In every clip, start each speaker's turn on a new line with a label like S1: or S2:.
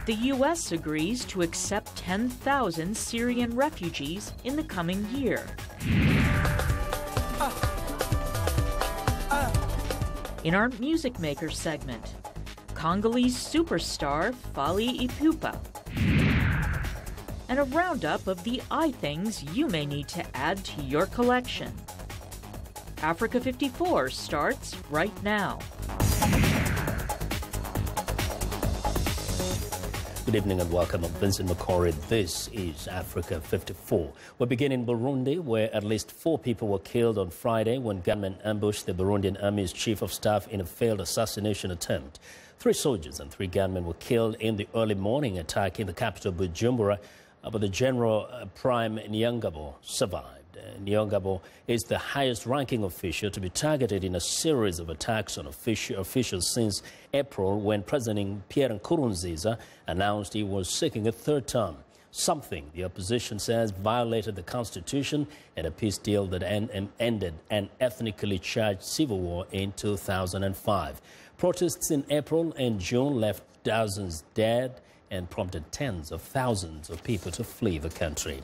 S1: The U.S. agrees to accept 10,000 Syrian refugees in the coming year. In our Music Maker segment, Congolese superstar Fally Ipupa. And a roundup of the things you may need to add to your collection. Africa 54 starts right now.
S2: Good evening and welcome. I'm Vincent Makori. This is Africa 54. We begin in Burundi, where at least 4 people were killed on Friday when gunmen ambushed the Burundian Army's chief of staff in a failed assassination attempt. 3 soldiers and 3 gunmen were killed in the early morning attack in the capital Bujumbura, but the General Prime Nyangabo survived. Nyangabo is the highest-ranking official to be targeted in a series of attacks on officials since April, when President Pierre Nkurunziza announced he was seeking a 3rd term, something the opposition says violated the constitution and a peace deal that ended an ethnically charged civil war in 2005. Protests in April and June left dozens dead and prompted tens of thousands of people to flee the country.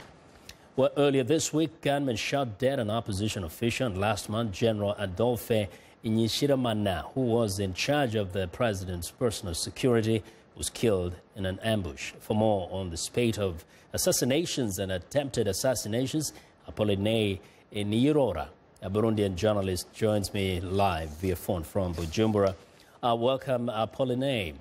S2: Well, earlier this week, gunmen shot dead an opposition official, and last month, General Adolphe Inyishiramana, who was in charge of the president's personal security, was killed in an ambush. For more on the spate of assassinations and attempted assassinations, Apollinaire Niyirora, a Burundian journalist, joins me live via phone from Bujumbura. Welcome, Apollinaire.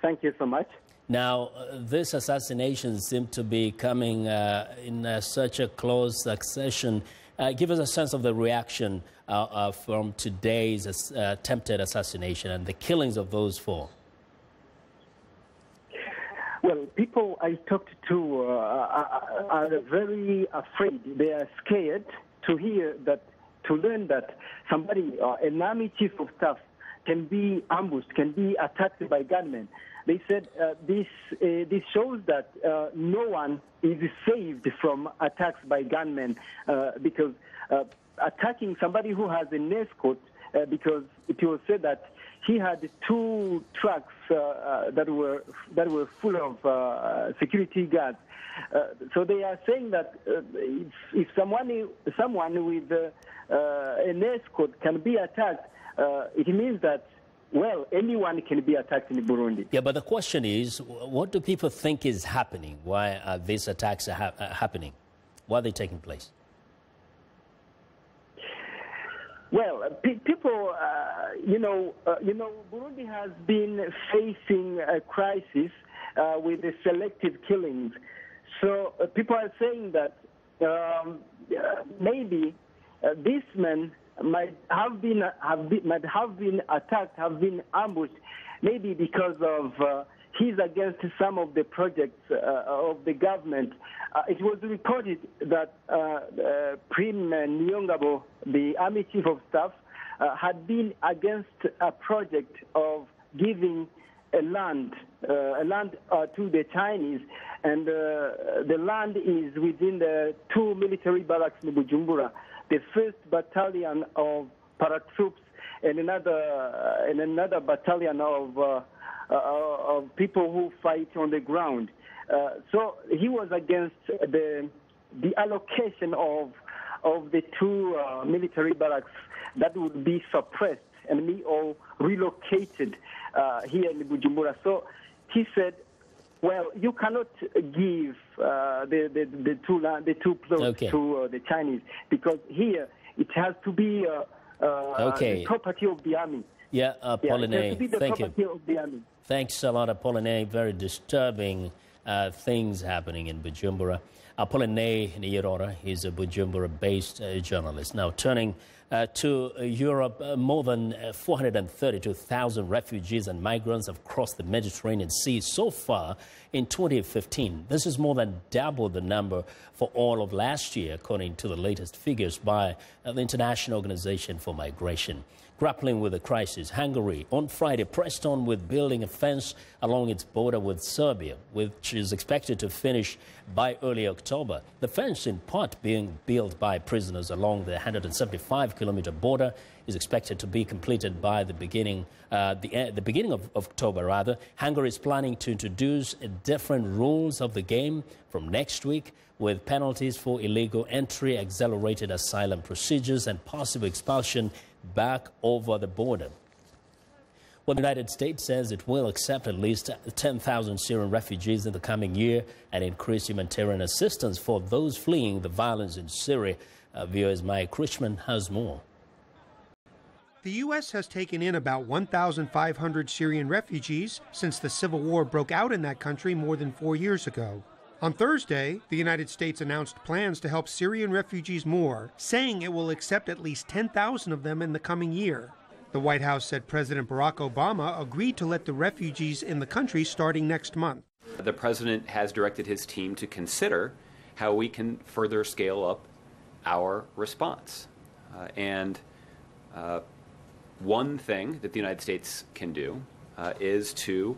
S3: Thank you so much.
S2: Now, these assassinations seem to be coming in such a close succession. Give us a sense of the reaction from today's attempted assassination and the killings of those 4.
S3: Well, people I talked to are very afraid. They are scared to hear that, to learn that somebody, an army chief of staff, can be ambushed, can be attacked by gunmen. They said this shows that no one is saved from attacks by gunmen because attacking somebody who has an escort, because it was said that he had 2 trucks that were full of security guards. So they are saying that if someone with an escort can be attacked, it means that, well, anyone can be attacked in Burundi.
S2: Yeah, but the question is, what do people think is happening? Why are these attacks happening? Why are they taking place?
S3: Well, people, Burundi has been facing a crisis with the selective killings. So people are saying that maybe these men might have been attacked, have been ambushed, maybe because of he's against some of the projects of the government. It was reported that Prim Nyongabo, the army chief of staff, had been against a project of giving a land to the Chinese, and the land is within the 2 military barracks in Bujumbura. The 1st battalion of paratroops and another battalion of people who fight on the ground. So he was against the allocation of the 2 military barracks that would be suppressed and be all relocated here in Bujumbura. So he said, well, you cannot give the 2 plots to the Chinese, because here it has to be the property of the army.
S2: Yeah, Apollinaire, thank you.
S3: Of the army.
S2: Thanks a lot, Apollinaire. Very disturbing things happening in Bujumbura. Apollinaire Niyirora is a Bujumbura-based journalist. Now, turning to Europe, more than 432,000 refugees and migrants have crossed the Mediterranean Sea so far in 2015. This is more than double the number for all of last year, according to the latest figures by the International Organization for Migration. Grappling with the crisis, Hungary on Friday pressed on with building a fence along its border with Serbia, which is expected to finish by early October. The fence in part being built by prisoners along the 175 2,000-kilometer border is expected to be completed by the beginning of October, rather. Hungary is planning to introduce different rules of the game from next week, with penalties for illegal entry, accelerated asylum procedures, and possible expulsion back over the border. Well, the United States says it will accept at least 10,000 Syrian refugees in the coming year and increase humanitarian assistance for those fleeing the violence in Syria. VOA's Mike Richmond has more.
S4: The U.S. has taken in about 1,500 Syrian refugees since the civil war broke out in that country more than 4 years ago. On Thursday, the United States announced plans to help Syrian refugees more, saying it will accept at least 10,000 of them in the coming year. The White House said President Barack Obama agreed to let the refugees in the country starting next month.
S5: The president has directed his team to consider how we can further scale up our response. One thing that the United States can do is to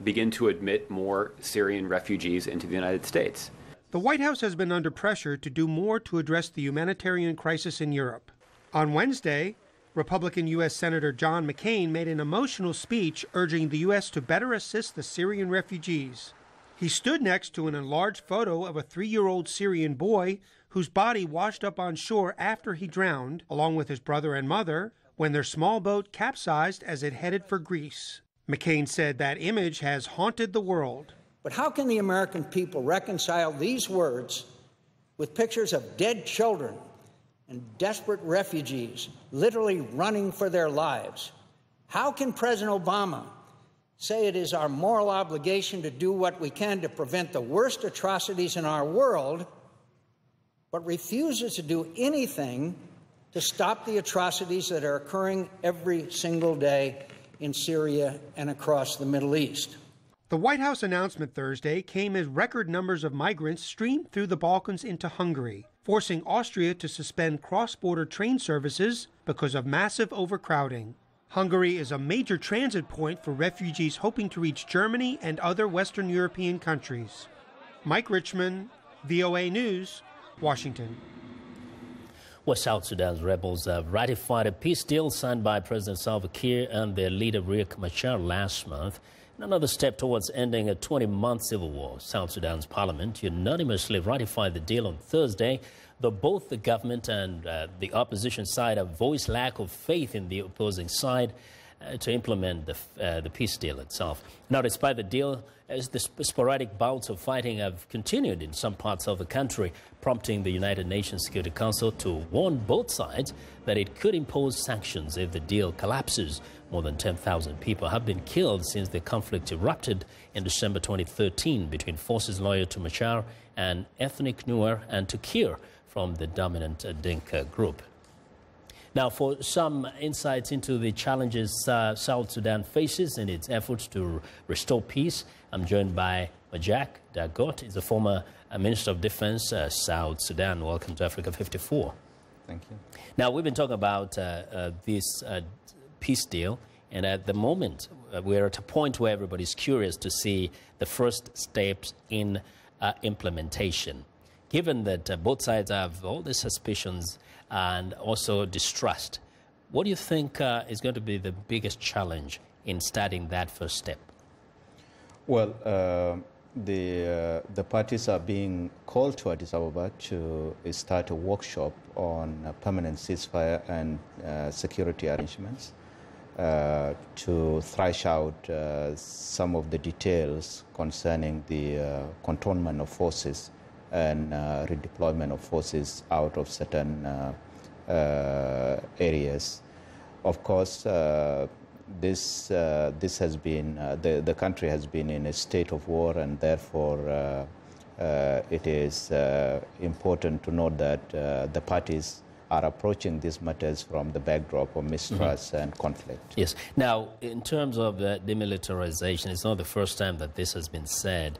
S5: begin to admit more Syrian refugees into the United States.
S4: The White House has been under pressure to do more to address the humanitarian crisis in Europe. On Wednesday, Republican U.S. Senator John McCain made an emotional speech urging the U.S. to better assist the Syrian refugees. He stood next to an enlarged photo of a 3-year-old Syrian boy whose body washed up on shore after he drowned, along with his brother and mother, when their small boat capsized as it headed for Greece. McCain said that image has haunted the world.
S6: But how can the American people reconcile these words with pictures of dead children and desperate refugees literally running for their lives? How can President Obama say it is our moral obligation to do what we can to prevent the worst atrocities in our world, but refuses to do anything to stop the atrocities that are occurring every single day in Syria and across the Middle East?
S4: The White House announcement Thursday came as record numbers of migrants streamed through the Balkans into Hungary, forcing Austria to suspend cross-border train services because of massive overcrowding. Hungary is a major transit point for refugees hoping to reach Germany and other Western European countries. Mike Richmond, VOA News, Washington.
S2: Well, South Sudan's rebels have ratified a peace deal signed by President Salva Kiir and their leader Riek Machar last month. Another step towards ending a 20-month civil war. South Sudan's parliament unanimously ratified the deal on Thursday, though both the government and the opposition side have voiced lack of faith in the opposing side to implement the peace deal itself. Now, despite the deal, as the sporadic bouts of fighting have continued in some parts of the country, prompting the United Nations Security Council to warn both sides that it could impose sanctions if the deal collapses. More than 10,000 people have been killed since the conflict erupted in December 2013 between forces loyal to Machar and ethnic Nuer and to Kiir from the dominant Dinka group. Now, for some insights into the challenges South Sudan faces in its efforts to restore peace, I'm joined by Majak Dagot. He's a former Minister of Defense, South Sudan. Welcome to Africa 54.
S7: Thank you.
S2: Now, we've been talking about this peace deal, and at the moment, we're at a point where everybody's curious to see the first steps in implementation. Given that both sides have all the suspicions and also distrust, what do you think is going to be the biggest challenge in starting that first step?
S7: Well, the parties are being called to Addis Ababa to start a workshop on a permanent ceasefire and security arrangements to thrash out some of the details concerning the cantonment of forces and redeployment of forces out of certain areas. Of course, this has been the country has been in a state of war, and therefore it is important to note that the parties are approaching these matters from the backdrop of mistrust and conflict.
S2: Yes. Now, in terms of the demilitarization, it's not the first time that this has been said.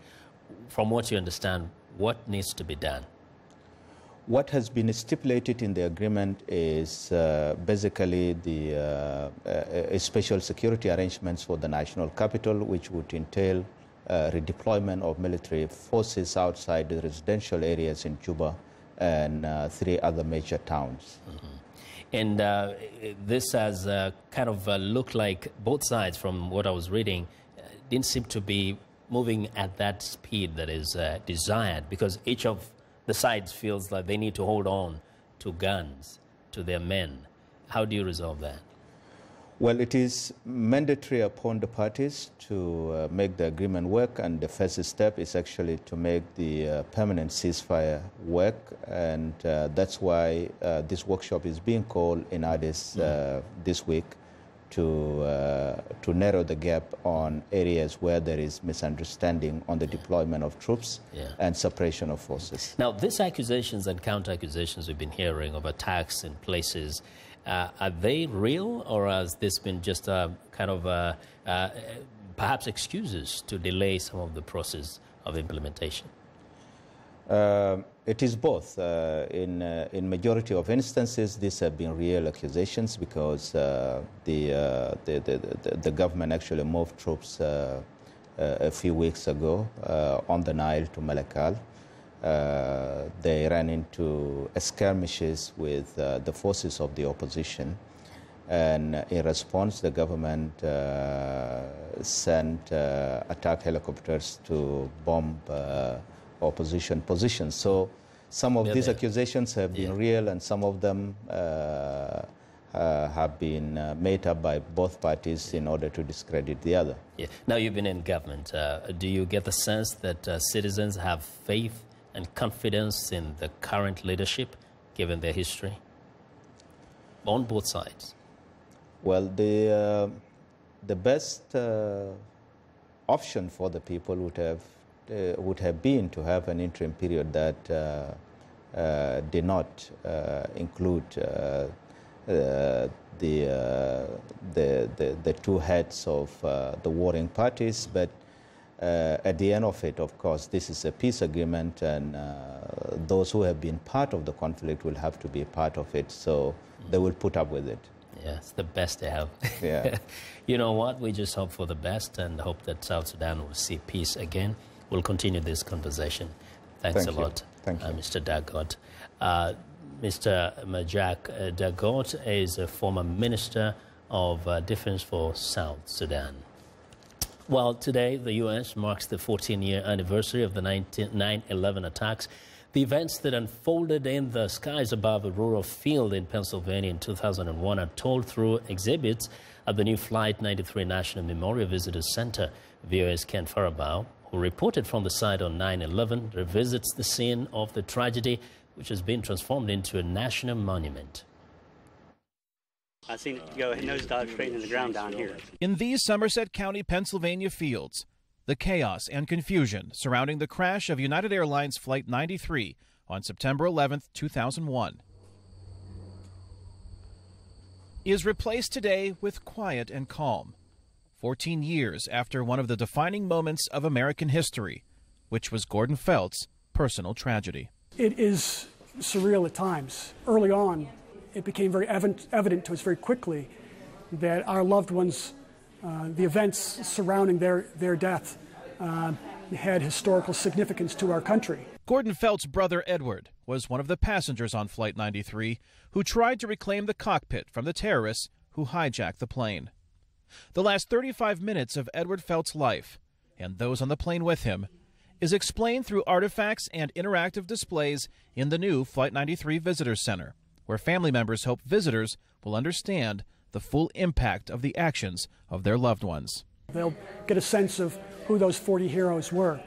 S2: From what you understand, what needs to be done?
S7: What has been stipulated in the agreement is basically the special security arrangements for the national capital, which would entail redeployment of military forces outside the residential areas in Juba and 3 other major towns.
S2: Mm-hmm. And this has kind of looked like both sides, from what I was reading, didn't seem to be moving at that speed that is desired, because each of the sides feels like they need to hold on to guns, to their men. How do you resolve that?
S7: Well, it is mandatory upon the parties to make the agreement work, and the first step is actually to make the permanent ceasefire work, and that's why this workshop is being called in Addis this week to narrow the gap on areas where there is misunderstanding on the deployment of troops and separation of forces.
S2: Now, these accusations and counter-accusations we've been hearing of attacks in places, are they real, or has this been just a kind of perhaps excuses to delay some of the process of implementation?
S7: It is both. In majority of instances, these have been real accusations, because the government actually moved troops a few weeks ago on the Nile to Malakal. They ran into skirmishes with the forces of the opposition, and in response the government sent attack helicopters to bomb opposition positions. So some of these accusations have been real, and some of them have been made up by both parties in order to discredit the other.
S2: Now, you've been in government. Do you get the sense that citizens have faith and confidence in the current leadership, given their history, on both sides?
S7: Well, the best option for the people would have been to have an interim period that did not include the two heads of the warring parties, but at the end of it, of course, this is a peace agreement, and those who have been part of the conflict will have to be a part of it, so they will put up with it.
S2: Yeah, it's the best they have.
S7: Yeah.
S2: You know what? We just hope for the best and hope that South Sudan will see peace again. We'll continue this conversation. Thanks a lot, Mr. Dagot. Mr. Majak Dagot is a former Minister of Defense for South Sudan. Well, today the U.S. marks the 14-year anniversary of the 9/11 attacks. The events that unfolded in the skies above a rural field in Pennsylvania in 2001 are told through exhibits at the new Flight 93 National Memorial Visitors Center. VOA's Ken Farabaugh, who reported from the site on 9/11, revisits the scene of the tragedy, which has been transformed into a national monument.
S8: I've seen it go nosedive straight into the ground down here.
S9: In these Somerset County, Pennsylvania fields, the chaos and confusion surrounding the crash of United Airlines Flight 93 on September 11, 2001, is replaced today with quiet and calm, 14 years after one of the defining moments of American history, which was Gordon Felt's personal tragedy.
S10: It is surreal at times. Early on, it became very evident to us very quickly that our loved ones, the events surrounding their death, had historical significance to our country.
S9: Gordon Felt's brother Edward was one of the passengers on Flight 93 who tried to reclaim the cockpit from the terrorists who hijacked the plane. The last 35 minutes of Edward Felt's life, and those on the plane with him, is explained through artifacts and interactive displays in the new Flight 93 Visitors Center, where family members hope visitors will understand the full impact of the actions of their loved ones.
S10: They'll get a sense of who those 40 heroes were,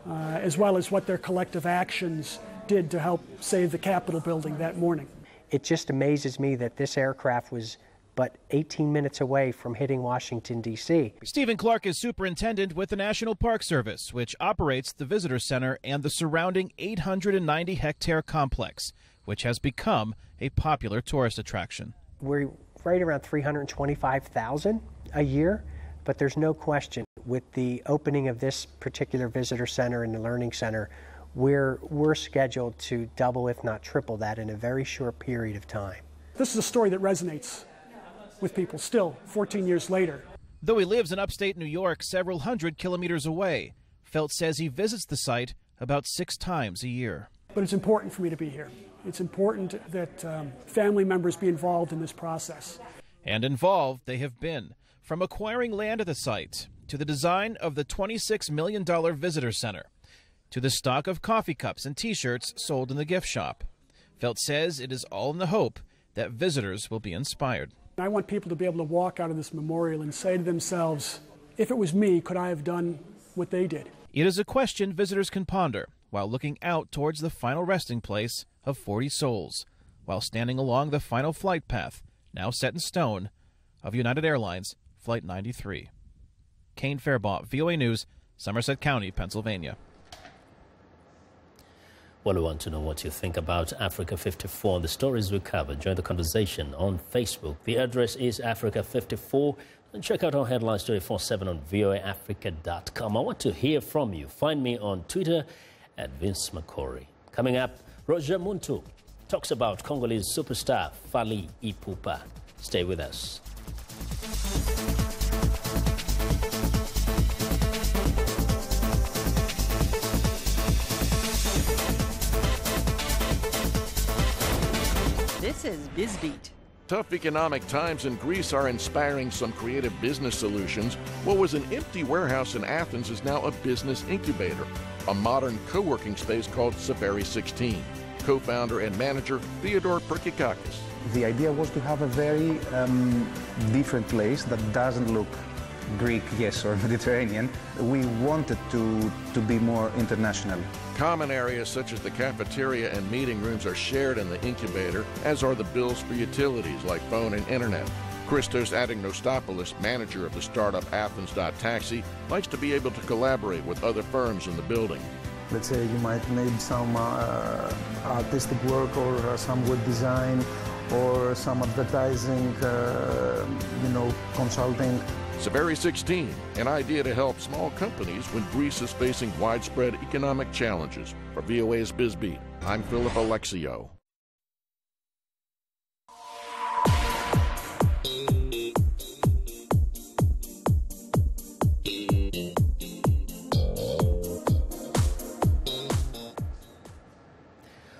S10: as well as what their collective actions did to help save the Capitol building that morning.
S11: It just amazes me that this aircraft was but 18 minutes away from hitting Washington, D.C.
S9: Stephen Clark is superintendent with the National Park Service, which operates the Visitor Center and the surrounding 890-hectare complex, which has become a popular tourist attraction.
S11: We're right around 325,000 a year, but there's no question with the opening of this particular visitor center and the learning center, we're scheduled to double, if not triple that, in a very short period of time.
S10: This is a story that resonates with people still, 14 years later.
S9: Though he lives in upstate New York, several hundred kilometers away, Felt says he visits the site about 6 times a year.
S10: But it's important for me to be here. It's important that family members be involved in this process.
S9: And involved they have been, from acquiring land at the site, to the design of the $26 million visitor center, to the stock of coffee cups and T-shirts sold in the gift shop. Felt says it is all in the hope that visitors will be inspired.
S10: I want people to be able to walk out of this memorial and say to themselves, if it was me, could I have done what they did?
S9: It is a question visitors can ponder while looking out towards the final resting place of 40 souls, while standing along the final flight path, now set in stone, of United Airlines Flight 93. Kane Fairbaugh, VOA News, Somerset County, Pennsylvania.
S2: Well, we want to know what you think about Africa 54 and the stories we cover. Join the conversation on Facebook. The address is Africa 54. And check out our headlines 24/7 on voaafrica.com. I want to hear from you. Find me on Twitter at Vincent Makori. Coming up, Roger Muntu talks about Congolese superstar Fally Ipupa. Stay with us.
S12: This is BizBeat.
S13: Tough economic times in Greece are inspiring some creative business solutions. What was an empty warehouse in Athens is now a business incubator, a modern co-working space called Saveri 16. Co-founder and manager Theodore Perkikakis.
S14: The idea was to have a very different place that doesn't look Greek, yes, or Mediterranean. We wanted to be more international.
S13: Common areas such as the cafeteria and meeting rooms are shared in the incubator, as are the bills for utilities like phone and internet. Christos Adignostopoulos, manager of the startup Athens.Taxi, likes to be able to collaborate with other firms in the building.
S14: Let's say you might need some artistic work or some web design or some advertising, consulting.
S13: Saveri 16, an idea to help small companies when Greece is facing widespread economic challenges. For VOA's BizBeat, I'm Philip Alexio.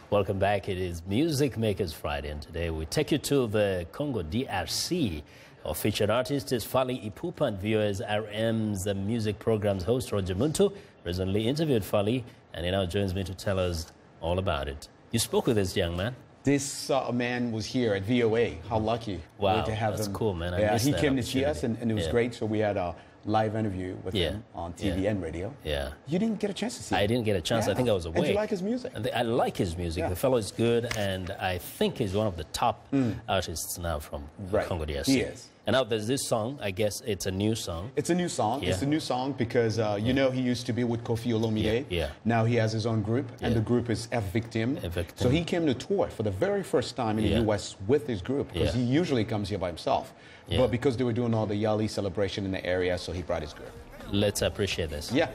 S2: Welcome back. It is Music Makers Friday, and today we take you to the Congo DRC. Our featured artist is Fally Ipupa, and VOA's RM's music program's host, Roger Muntu, recently interviewed Fally, and he now joins me to tell us all about it. You spoke with this young man.
S15: This man was here at VOA. How lucky.
S2: Wow,
S15: to have
S2: that's
S15: him.
S2: Cool, man.
S15: He came to see us, and it was great, so we had a live interview with him on TV and radio.
S2: Yeah.
S15: You didn't get a chance to see him.
S2: I didn't get a chance. I think I was away.
S15: And you like his music?
S2: I like his music. The fellow is good, and I think he's one of the top artists now from Congo DRC.
S15: He is.
S2: And now there's this song. I guess it's a new song.
S15: It's a new song. It's a new song because, you know, he used to be with Kofi Olomide. Now he has his own group, and the group is F Victim. So he came to tour for the very first time in the U.S. with his group, because he usually comes here by himself. But because they were doing all the Yali celebration in the area, so he brought his group.
S2: Let's appreciate this.
S15: Yeah.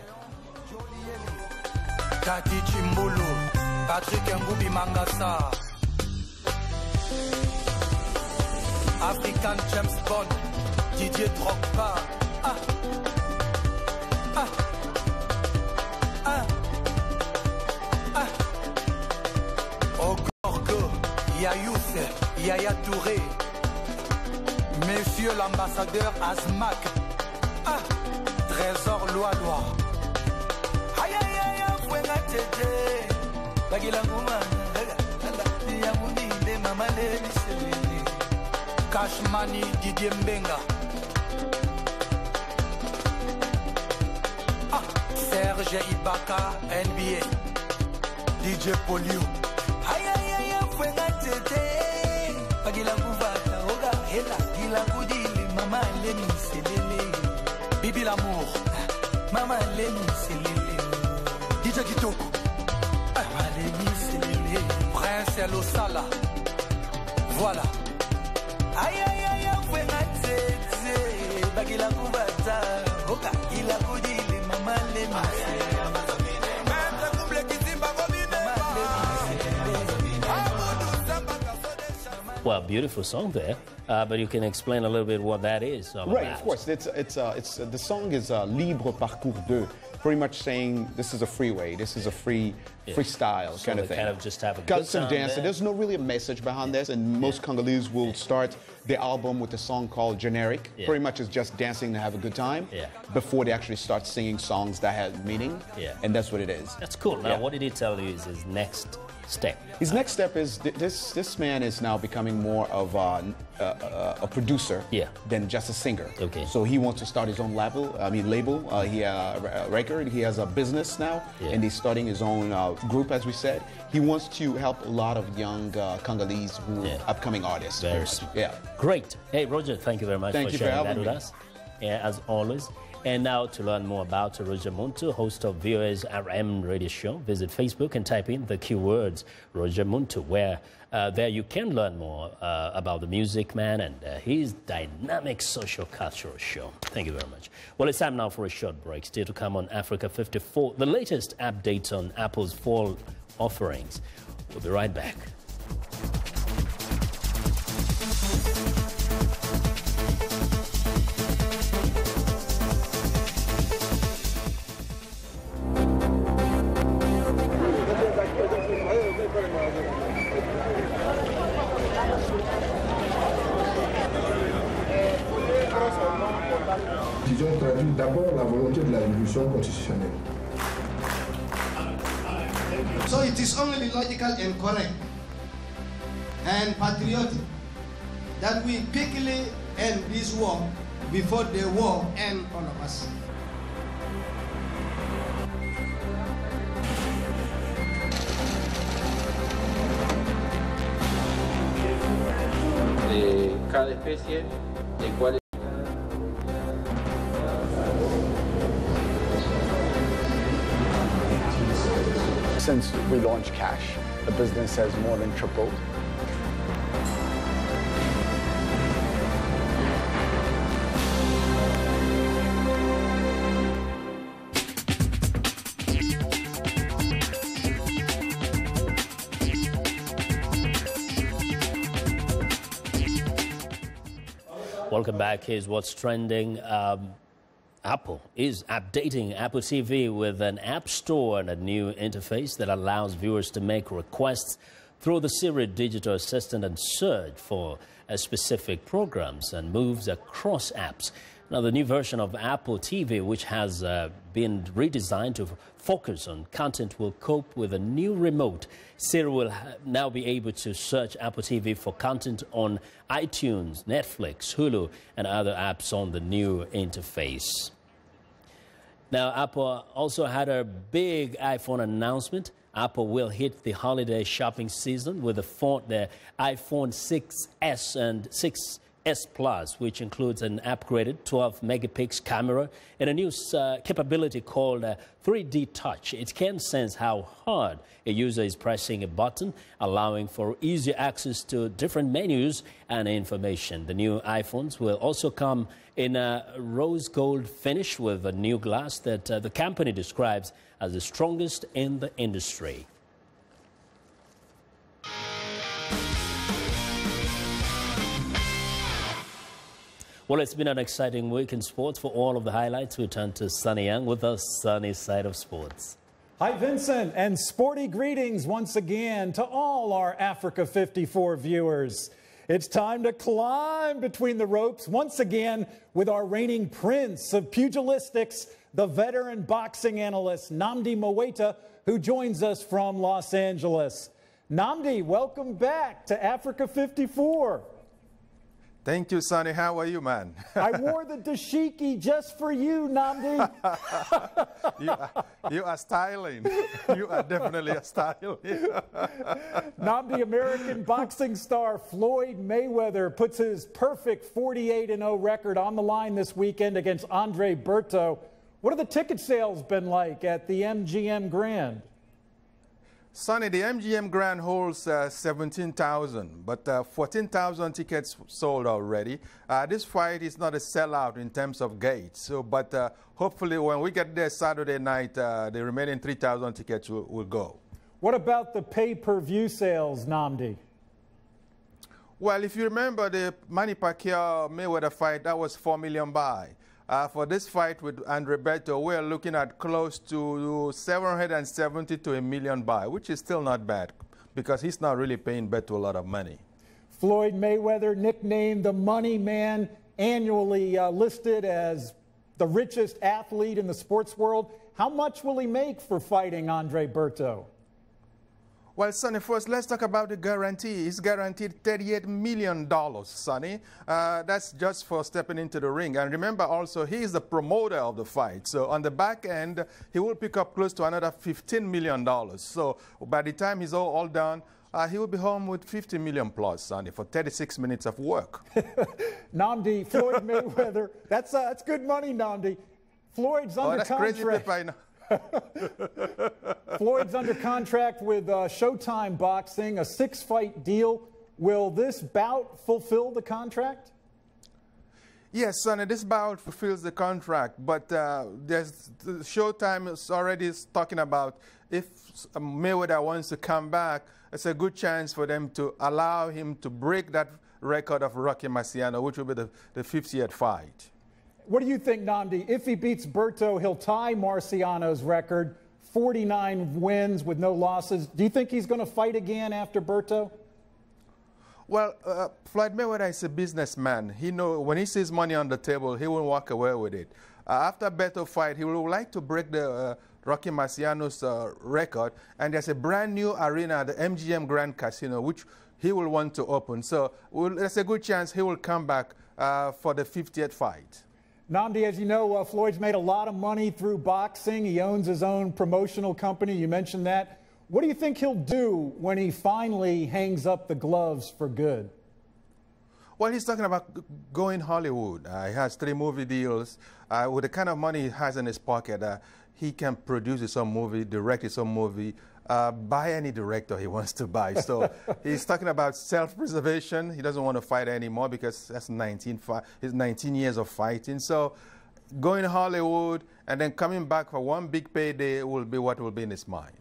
S16: African James Bond, DJ Drogba. Ogorgo, Yayouf, Yaya Touré, Monsieur l'ambassadeur Asmak, Trésor Loa. Aïe aïe aïe, Fouenga Tete, Bagilanguma, Yamuni, les mamans, Cashmani, Didier Mbenga. Serge Ibaka, NBA. DJ Polio. Aïe aïe aïe, Fouenga Tete. Bagila Gouvata, Oga, Hela, Gila Goudili, Maman Lenny, Selele. Bibi l'amour, Maman Lenny, Selele. DJ Kitoko. Maman Lenny, Selele. Prince Losala. Voilà. Aïe aïe aïe, Fouenga Tete. Bagila Gouvata, Oga, Gila Goudili, Maman Lenny.
S2: Well, beautiful song there, but you can explain a little bit what that is all
S15: Right,
S2: about.
S15: of course. The song is Libre Parcours 2. pretty much saying this is a freeway, this is a freestyle
S2: So
S15: kind
S2: they
S15: of thing.
S2: kind of just have a
S15: Got
S2: good
S15: some
S2: time
S15: dance.
S2: there.
S15: There's no really a message behind this, and most Congolese will start the album with a song called Generic.
S2: Yeah.
S15: Pretty much it's just dancing to have a good time before they actually start singing songs that have meaning. And that's what it is.
S2: That's cool. Now, what did he tell you is his next step?
S15: His next step is this man is now becoming more of a producer than just a singer.
S2: Okay.
S15: So he wants to start his own label. He a record. He has a business now, and he's starting his own group, as we said. He wants to help a lot of young Congolese upcoming artists.
S2: Very sweet.
S15: Yeah.
S2: Great. Hey, Roger, thank you very much
S15: Thank
S2: for
S15: you for
S2: sharing that
S15: having
S2: with
S15: me.
S2: us, as always. And now to learn more about Roger Muntu, host of VOA's RM radio show, visit Facebook and type in the keywords Roger Muntu, where there you can learn more about the music man and his dynamic social cultural show. Thank you very much. Well, it's time now for a short break. Still to come on Africa 54, the latest updates on Apple's fall offerings. We'll be right back.
S12: Disons traduit d'abord la volonté de la révolution constitutionnelle.
S17: So it is only logical and correct and patriotic that we quickly end this war before the war ends all of us.
S18: De cada especie, de cuál.
S19: Since we launched Cash, the business has more than tripled.
S2: Welcome back. Here's what's trending. Apple is updating Apple TV with an app store and a new interface that allows viewers to make requests through the Siri digital assistant and search for specific programs and moves across apps. Now, the new version of Apple TV, which has been redesigned to focus on content, will cope with a new remote. Siri will now be able to search Apple TV for content on iTunes, Netflix, Hulu, and other apps on the new interface. Now, Apple also had a big iPhone announcement. Apple will hit the holiday shopping season with the iPhone 6s and 6s Plus, which includes an upgraded 12-megapixel camera and a new capability called 3D Touch. It can sense how hard a user is pressing a button, allowing for easy access to different menus and information. The new iPhones will also come in a rose gold finish with a new glass that the company describes as the strongest in the industry. Well, it's been an exciting week in sports. For all of the highlights, we turn to Sunny Young with the sunny side of sports.
S20: Hi, Vincent, and sporty greetings once again to all our Africa 54 viewers. It's time to climb between the ropes once again with our reigning prince of pugilistics, the veteran boxing analyst Nnamdi Moweta, who joins us from Los Angeles. Nnamdi, welcome back to Africa 54.
S21: Thank you, Sonny. How are you, man?
S20: I wore the dashiki just for you, Nnamdi.
S21: You are styling. You are definitely a styling.
S20: Nnamdi, American boxing star Floyd Mayweather puts his perfect 48-0 record on the line this weekend against Andre Berto. What have the ticket sales been like at the MGM Grand?
S21: Sonny, the MGM Grand holds 17,000, but 14,000 tickets sold already. This fight is not a sellout in terms of gates, but hopefully when we get there Saturday night, the remaining 3,000 tickets will go.
S20: What about the pay-per-view sales, Nnamdi?
S21: Well, if you remember the Manny Pacquiao-Mayweather fight, that was 4 million buy. For this fight with Andre Berto, we're looking at close to 770 to $1 million, which is still not bad because he's not really paying Berto a lot of money.
S20: Floyd Mayweather, nicknamed the Money Man, annually listed as the richest athlete in the sports world. How much will he make for fighting Andre Berto?
S21: Well, Sonny, first let's talk about the guarantee. He's guaranteed $38 million, Sonny. That's just for stepping into the ring. And remember also, he is the promoter of the fight. So on the back end, he will pick up close to another $15 million. So by the time he's all done, he will be home with $50 million plus, Sonny, for 36 minutes of work.
S20: Namdi, Floyd Mayweather, that's good money, Namdi. Floyd's under contract.
S21: Crazy paper, I know.
S20: Floyd's under contract with Showtime Boxing, a 6-fight deal. Will this bout fulfill the contract?
S21: Yes, Sonny, this bout fulfills the contract, but Showtime is already talking about if Mayweather wants to come back, it's a good chance for them to allow him to break that record of Rocky Marciano, which will be the 50th fight.
S20: What do you think, Namdi? If he beats Berto, he'll tie Marciano's record, 49 wins with no losses. Do you think he's going to fight again after Berto?
S21: Well, Floyd Mayweather is a businessman. He knows when he sees money on the table, he will walk away with it. After Berto fight, he would like to break the Rocky Marciano's record, and there's a brand new arena, the MGM Grand Casino, which he will want to open. So there's a good chance he will come back for the 50th fight.
S20: Namdi, as you know, Floyd's made a lot of money through boxing. He owns his own promotional company. You mentioned that. What do you think he'll do when he finally hangs up the gloves for good?
S21: Well, he's talking about going Hollywood. He has 3 movie deals. With the kind of money he has in his pocket, he can produce his own movie, direct his own movie, buy any director he wants to buy. So he's talking about self-preservation. He doesn't want to fight anymore because that's 19 years of fighting. So going Hollywood and then coming back for one big payday will be what will be in his mind.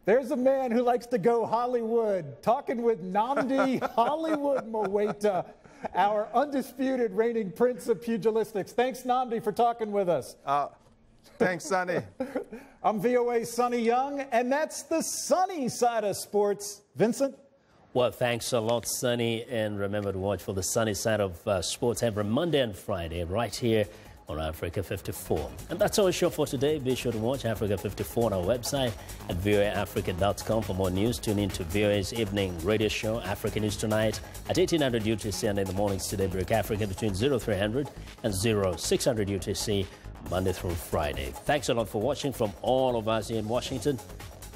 S20: There's a man who likes to go Hollywood, talking with Namdi Hollywood Mweta, our undisputed reigning prince of pugilistics. Thanks, Namdi, for talking with us.
S21: Thanks, Sonny.
S20: I'm VOA's Sonny Young, and that's the sunny side of sports. Vincent?
S2: Well, thanks a lot, Sonny. And remember to watch for the sunny side of sports every Monday and Friday right here on Africa 54. And that's our show for today. Be sure to watch Africa 54 on our website at voaafrica.com for more news. Tune in to VOA's evening radio show, Africa News Tonight, at 1800 UTC, and in the mornings today, Break Africa between 0300 and 0600 UTC, Monday through Friday. Thanks a lot for watching from all of us here in Washington.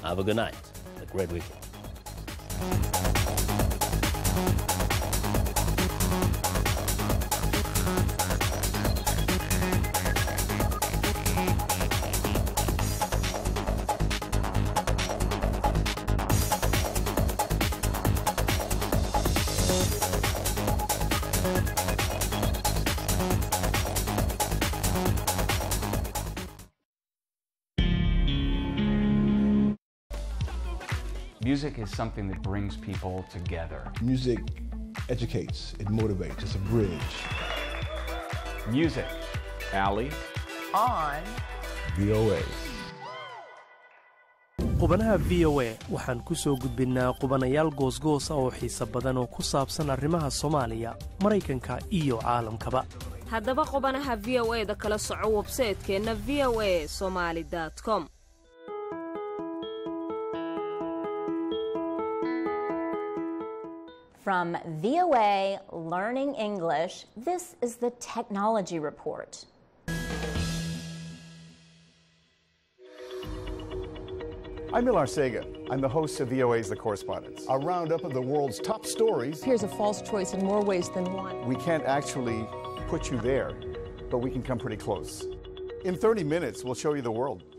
S2: Have a good night. A great weekend.
S1: Music is something that brings people together.
S12: Music educates, it motivates, it's a bridge.
S1: Music. Ali.
S22: On
S12: VOA.
S22: qubanaha VOA waxaan ku soo gudbinnaa qubanayaal goosgoosa oo xiiso badan oo ku saabsan arrimaha Soomaaliya, Maraykanka iyo caalamkaba.
S23: haddaba qubanaha VOA-da kala soco website-keena voasomali.com.
S24: From VOA Learning English, this is the Technology Report.
S25: I'm Mil Arcega. I'm the host of VOA's The Correspondents. A roundup of the world's top stories.
S26: Here's a false choice in more ways than one.
S25: We can't actually put you there, but we can come pretty close. In 30 minutes, we'll show you the world.